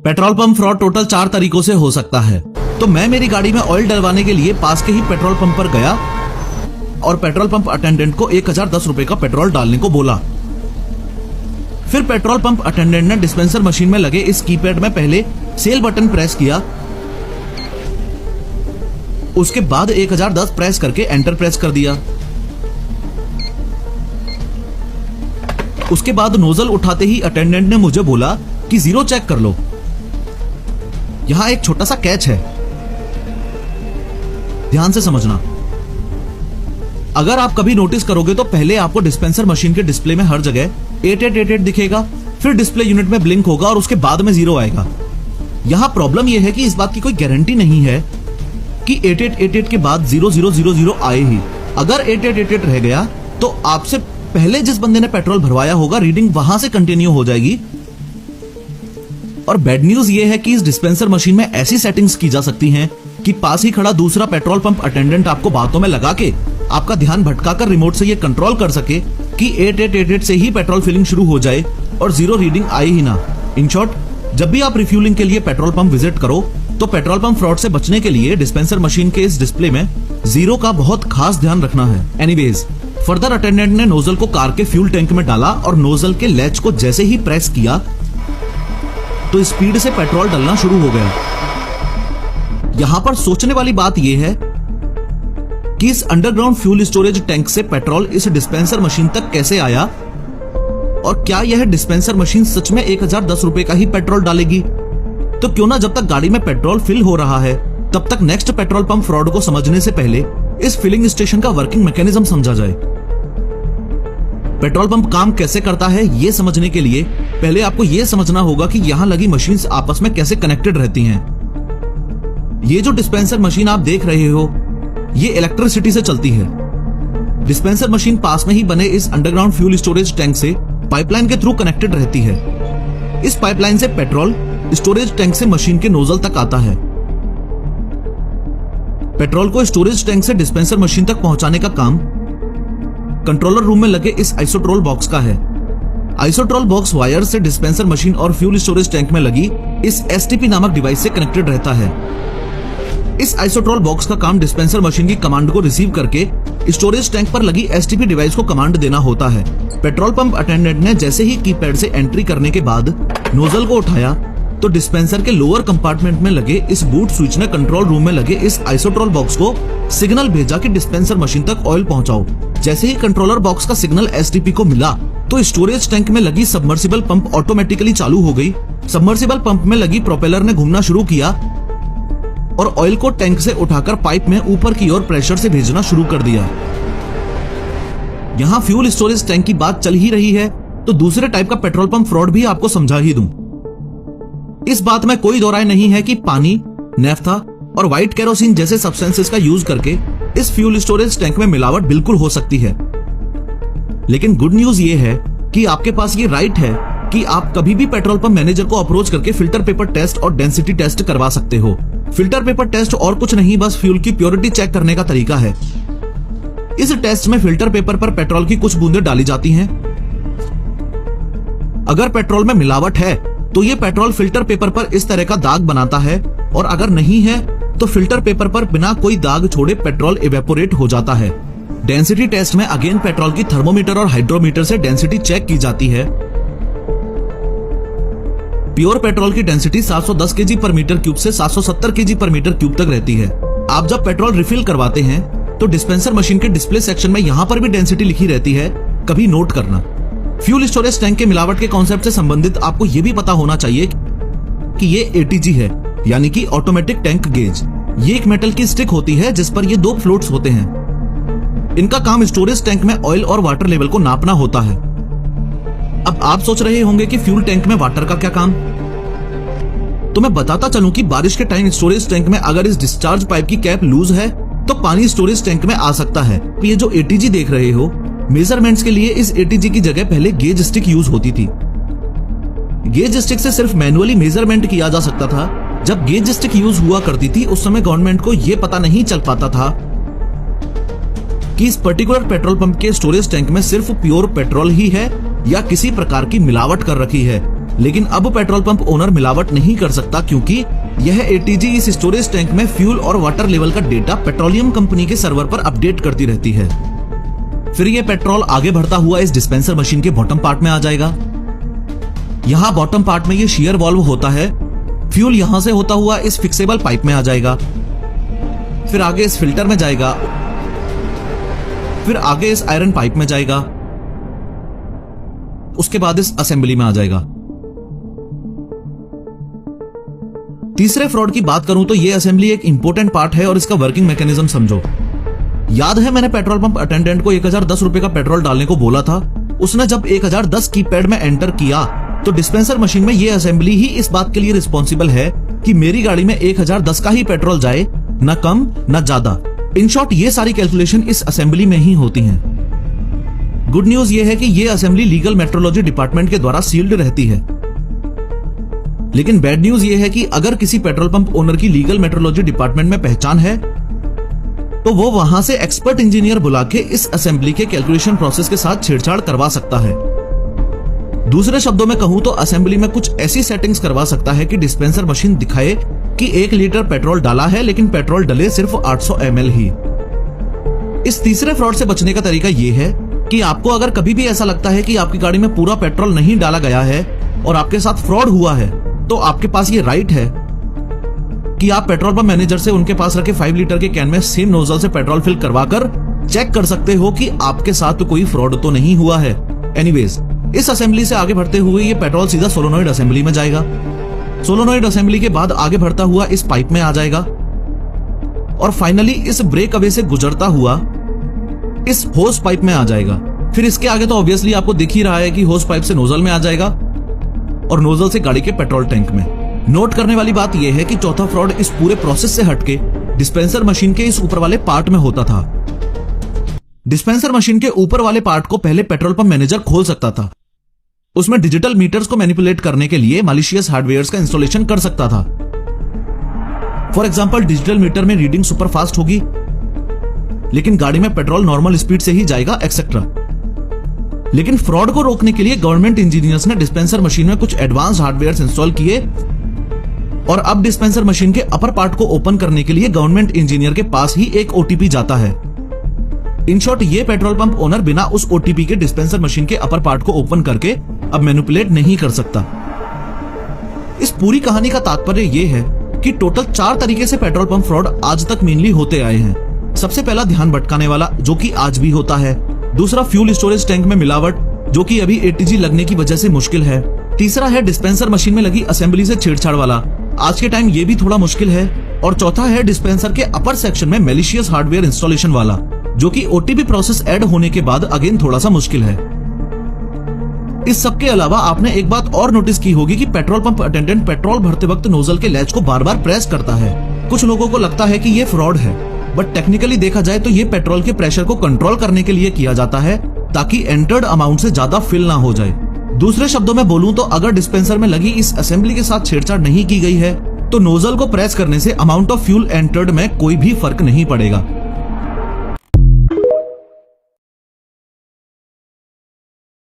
Petrol pump fraud total 4 तरीकों से हो सकता है। तो मैं मेरी गाड़ी में ऑयल डलवाने के लिए पास के ही पेट्रोल पंप पर गया और पेट्रोल पंप अटेंडेंट को 1010 रुपए का पेट्रोल डालने को बोला। फिर पेट्रोल पंप अटेंडेंट ने डिस्पेंसर मशीन में लगे इस कीपैड में पहले सेल बटन प्रेस किया, उसके बाद 1010 प्रेस करके एंटर प्रेस कर दिया। उसके बाद नोजल उठाते ही अटेंडेंट ने मुझे बोला कि जीरो चेक कर लो। यहां एक छोटा सा कैच है, ध्यान से समझना। अगर आप कभी नोटिस करोगे तो पहले आपको डिस्पेंसर मशीन के डिस्प्ले में हर जगह 8888 दिखेगा, फिर डिस्प्ले यूनिट में ब्लिंक होगा और उसके बाद में जीरो आएगा। यहां प्रॉब्लम यह है कि इस बात की कोई गारंटी नहीं है कि 8888 के बाद 0000 आए ही। अगर 8888 रह गया तो आपसे पहले जिस बंदे ने पेट्रोल भरवाया होगा रीडिंग वहां से कंटिन्यू हो जाएगी। और बैड न्यूज ये है कि इस डिस्पेंसर मशीन में ऐसी सेटिंग्स की जा सकती हैं कि पास ही खड़ा दूसरा पेट्रोल पंप अटेंडेंट आपको बातों में लगा के आपका ध्यान भटकाकर रिमोट से ये कंट्रोल कर सके कि 8888 से ही पेट्रोल फिलिंग शुरू हो जाए और जीरो रीडिंग आए ही ना। इन शॉर्ट, जब भी आप रिफ्यूलिंग के लिए पेट्रोल पंप विजिट करो तो पेट्रोल पंप फ्रॉड से बचने के लिए डिस्पेंसर मशीन के इस डिस्प्ले में जीरो का बहुत खास ध्यान रखना है। एनीवेज, फर्दर अटेंडेंट ने नोजल को कार के फ्यूल टैंक में डाला और नोजल के लैच को जैसे ही प्रेस किया तो स्पीड से पेट्रोल डलना शुरू हो गया। यहां पर सोचने वाली बात यह है कि इस अंडरग्राउंड फ्यूल स्टोरेज टैंक से पेट्रोल इस डिस्पेंसर मशीन तक कैसे आया और क्या यह डिस्पेंसर मशीन सच में 1010 रुपए का ही पेट्रोल डालेगी। तो क्यों ना जब तक गाड़ी में पेट्रोल फिल हो रहा है तब तक नेक्स्ट पेट्रोल पंप फ्रॉड को समझने से पहले इस फिलिंग स्टेशन का वर्किंग मैकेनिज्म समझा जाए। पेट्रोल पंप काम कैसे करता है ये समझने के लिए पहले आपको यह समझना होगा कि यहां लगी मशीन्स आपस में कैसे कनेक्टेड रहती हैं। ये जो डिस्पेंसर मशीन आप देख रहे हो ये इलेक्ट्रिसिटी से चलती है। डिस्पेंसर मशीन पास में ही बने इस अंडरग्राउंड फ्यूल स्टोरेज टैंक से पाइपलाइन के थ्रू कनेक्टेड रहती है। इस पाइपलाइन से पेट्रोल स्टोरेज टैंक से मशीन के नोजल तक आता है। पेट्रोल को स्टोरेज टैंक से डिस्पेंसर मशीन तक पहुंचाने का काम कंट्रोलर रूम में लगे इस आइसोट्रोल बॉक्स का है। आइसोट्रोल बॉक्स वायर से डिस्पेंसर मशीन और फ्यूल स्टोरेज टैंक में लगी इस एसटीपी नामक डिवाइस से कनेक्टेड रहता है। इस आइसोट्रोल बॉक्स का काम डिस्पेंसर मशीन की कमांड को रिसीव करके स्टोरेज टैंक पर लगी एसटीपी डिवाइस को कमांड देना होता है। पेट्रोल पंप अटेंडेंट ने जैसे ही कीपैड से एंट्री करने के बाद नोजल को उठाया तो डिस्पेंसर के लोअर कंपार्टमेंट में लगे इस बूट स्विच ने कंट्रोल रूम में लगे इस आइसोट्रोल बॉक्स को सिग्नल भेजा कि डिस्पेंसर मशीन तक ऑयल पहुंचाओ। जैसे ही कंट्रोलर बॉक्स का सिग्नल एसटीपी को मिला तो स्टोरेज टैंक में लगी सबमर्सिबल पंप ऑटोमेटिकली चालू हो गई। सबमर्सिबल पंप में लगी प्रोपेलर ने घूमना शुरू किया और ऑयल को टैंक से उठाकर पाइप में ऊपर की ओर प्रेशर से भेजना शुरू कर दिया। यहां फ्यूल स्टोरेज टैंक की बात चल ही रही है तो दूसरे टाइप का पेट्रोल पंप फ्रॉड भी आपको समझा ही दूं। इस बात में कोई दो राय नहीं है कि पानी, नेफ्था और व्हाइट केरोसिन जैसे सब्सटेंसेस का यूज करके इस फ्यूल स्टोरेज टैंक में मिलावट बिल्कुल हो सकती है। लेकिन गुड न्यूज ये है कि आपके पास ये राइट है कि आप कभी भी पेट्रोल पंप मैनेजर को अप्रोच करके फिल्टर पेपर टेस्ट और डेंसिटी टेस्ट करवा सकते हो। फिल्टर पेपर टेस्ट और कुछ नहीं बस फ्यूल की प्योरिटी चेक करने का तरीका है। इस टेस्ट में फिल्टर पेपर पर पेट्रोल की कुछ बूंदें डाली जाती हैं। अगर पेट्रोल में मिलावट है तो ये पेट्रोल फिल्टर पेपर पर इस तरह का दाग बनाता है और अगर नहीं है तो फिल्टर पेपर पर बिना कोई दाग छोड़े पेट्रोल इवेपोरेट हो जाता है। डेंसिटी टेस्ट में अगेन पेट्रोल की थर्मोमीटर और हाइड्रोमीटर से डेंसिटी चेक की जाती है। प्योर पेट्रोल की डेंसिटी 710 केजी पर मीटर क्यूब से 770 केजी पर मीटर क्यूब तक रहती है। आप जब पेट्रोल रिफिल करवाते हैं तो डिस्पेंसर मशीन के डिस्प्ले सेक्शन में यहां पर भी डेंसिटी लिखी रहती है, कभी नोट करना। फ्यूल स्टोरेज टैंक के मिलावट के कॉन्सेप्ट से संबंधित आपको यह भी पता होना चाहिए कि ये एटीजी है, यानी कि ऑटोमेटिक टैंक गेज। ये एक मेटल की स्टिक होती है जिस पर ये दो फ्लोट्स होते हैं। इनका काम स्टोरेज टैंक में ऑयल और वाटर लेवल को नापना होता है। अब आप सोच रहे होंगे कि फ्यूल टैंक में वाटर का क्या काम, तो मैं बताता चलूं कि बारिश के टाइम स्टोरेज टैंक में अगर इस डिस्चार्ज पाइप की कैप लूज है तो पानी स्टोरेज टैंक में आ सकता है। ये जो एटीजी देख रहे हो, मेजरमेंट्स के लिए इस एटीजी की जगह पहले गेज स्टिक यूज होती थी। गेज स्टिक से सिर्फ मैनुअली मेजरमेंट किया जा सकता था। जब गेज स्टिक यूज हुआ करती थी उस समय गवर्नमेंट को यह पता नहीं चल पाता था कि इस पर्टिकुलर पेट्रोल पंप के स्टोरेज टैंक में सिर्फ प्योर पेट्रोल ही है या किसी प्रकार की मिलावट कर रखी है। लेकिन अब पेट्रोल पंप ओनर मिलावट नहीं कर सकता क्योंकि यह एटीजी इस स्टोरेज टैंक में फ्यूल और वाटर लेवल का डेटा पेट्रोलियम कंपनी के सर्वर पर अपडेट करती रहती है। फिर यह पेट्रोल आगे बढ़ता हुआ इस डिस्पेंसर मशीन के बॉटम पार्ट में आ जाएगा। यहां बॉटम पार्ट में ये शेयर वाल्व होता है। फ्यूल यहां से होता हुआ इस फिक्सेबल पाइप में आ जाएगा, फिर आगे इस फिल्टर में जाएगा, फिर आगे इस आयरन पाइप में जाएगा, उसके बाद इस असेंबली में आ जाएगा। तीसरे फ्रॉड की बात करूं तो यह असेंबली एक इंपॉर्टेंट पार्ट है और इसका वर्किंग मैकेनिज्म समझो। याद है मैंने पेट्रोल पंप अटेंडेंट को 1010 रुपए का पेट्रोल डालने को बोला था। उसने जब 1010 कीपैड में एंटर किया तो डिस्पेंसर मशीन में यह असेंबली ही इस बात के लिए रिस्पॉन्सिबल है कि मेरी गाड़ी में 1010 का ही पेट्रोल जाए, न कम न ज्यादा। इन शॉर्ट ये सारी कैलकुलेशन इस असेंबली में ही होती हैं। गुड न्यूज ये है कि ये असेंबली लीगल मेट्रोलॉजी डिपार्टमेंट के द्वारा सील्ड रहती है। लेकिन बैड न्यूज ये है कि अगर किसी पेट्रोल पंप ओनर की लीगल मेट्रोलॉजी डिपार्टमेंट में पहचान है तो वो वहां से एक्सपर्ट इंजीनियर बुला के इस असेंबली के कैलकुलेशन प्रोसेस के साथ छेड़छाड़ करवा सकता है। दूसरे शब्दों में कहूं तो असेंबली में कुछ ऐसी सेटिंग्स करवा सकता है कि डिस्पेंसर मशीन दिखाए कि 1 लीटर पेट्रोल डाला है लेकिन पेट्रोल डले सिर्फ 800 ml ही। इस तीसरे फ्रॉड से बचने का तरीका यह है कि आपको अगर कभी भी ऐसा लगता है कि आपकी गाड़ी में पूरा पेट्रोल नहीं डाला गया है और आपके साथ फ्रॉड हुआ है, तो आपके पास ये राइट है कि आप पेट्रोल पंप मैनेजर से उनके पास रखे 5 लीटर के कैन में सेम नोजल से पेट्रोल फिल करवाकर चेक कर सकते हो कि आपके साथ कोई फ्रॉड तो नहीं हुआ है। एनीवेज, इस असेंबली से आगे बढ़ते हुए ये पेट्रोल सीधा सोलोनॉइड असेंबली में जाएगा। सोलोनॉइड असेंबली के बाद आगे बढ़ता हुआ इस पाइप में आ जाएगा और फाइनली इस ब्रेक अवे से गुजरता हुआ इस होस पाइप में आ जाएगा। फिर इसके आगे तो ऑब्वियसली आपको दिख ही रहा है कि होस पाइप से नोजल में आ जाएगा और नोजल से गाड़ी के पेट्रोल टैंक में। नोट करने वाली बात यह है कि चौथा फ्रॉड इस पूरे प्रोसेस से हटके डिस्पेंसर मशीन के इस ऊपर वाले पार्ट में होता था। डिस्पेंसर मशीन के ऊपर वाले पार्ट को पहले पेट्रोल पंप मैनेजर खोल सकता था। उसमें डिजिटल मीटर्स को मैनिपुलेट करने के लिए मालिशियस हार्डवेयर्स का इंस्टॉलेशन कर सकता था। फॉर एग्जांपल, डिजिटल मीटर में रीडिंग सुपर फास्ट होगी लेकिन गाड़ी में पेट्रोल नॉर्मल स्पीड से ही जाएगा, एक्सेट्रा। लेकिन फ्रॉड को रोकने के लिए गवर्नमेंट इंजीनियर्स ने डिस्पेंसर मशीन में कुछ एडवांस हार्डवेयर्स इंस्टॉल किए और अब डिस्पेंसर मशीन के अपर पार्ट को ओपन करने के लिए गवर्नमेंट इंजीनियर के पास ही एक ओटीपी जाता है। इन शॉर्ट, ये पेट्रोल पंप ओनर बिना उस ओटीपी के डिस्पेंसर मशीन के अपर पार्ट को ओपन करके अब मैनिपुलेट नहीं कर सकता। इस पूरी कहानी का तात्पर्य यह है कि टोटल 4 तरीके से पेट्रोल पंप फ्रॉड आज तक मेनली होते आए हैं। सबसे पहला, ध्यान भटकाने वाला, जो कि आज भी होता है। दूसरा, फ्यूल स्टोरेज टैंक में मिलावट, जो कि अभी एटीजी लगने की वजह से मुश्किल है। तीसरा है डिस्पेंसर मशीन में लगी असेंबली से छेड़छाड़ वाला, आज के टाइम ये भी थोड़ा मुश्किल है। और चौथा है डिस्पेंसर के अपर सेक्शन में मैलिशियस हार्डवेयर इंस्टॉलेशन वाला, जो कि ओटीपी प्रोसेस ऐड होने के बाद अगेन थोड़ा सा मुश्किल है। इस सब के अलावा आपने एक बात और नोटिस की होगी कि पेट्रोल पंप अटेंडेंट पेट्रोल भरते वक्त नोजल के लैच को बार बार प्रेस करता है। कुछ लोगों को लगता है कि ये फ्रॉड है, बट टेक्निकली देखा जाए तो ये पेट्रोल के प्रेशर को कंट्रोल करने के लिए किया जाता है ताकि एंटर्ड अमाउंट से ज्यादा फिल ना हो जाए। दूसरे शब्दों में बोलूं तो अगर डिस्पेंसर में लगी इस असेंबली के साथ छेड़छाड़ नहीं की गई है तो नोजल को प्रेस करने से अमाउंट ऑफ फ्यूल एंटर्ड में कोई भी फर्क नहीं पड़ेगा।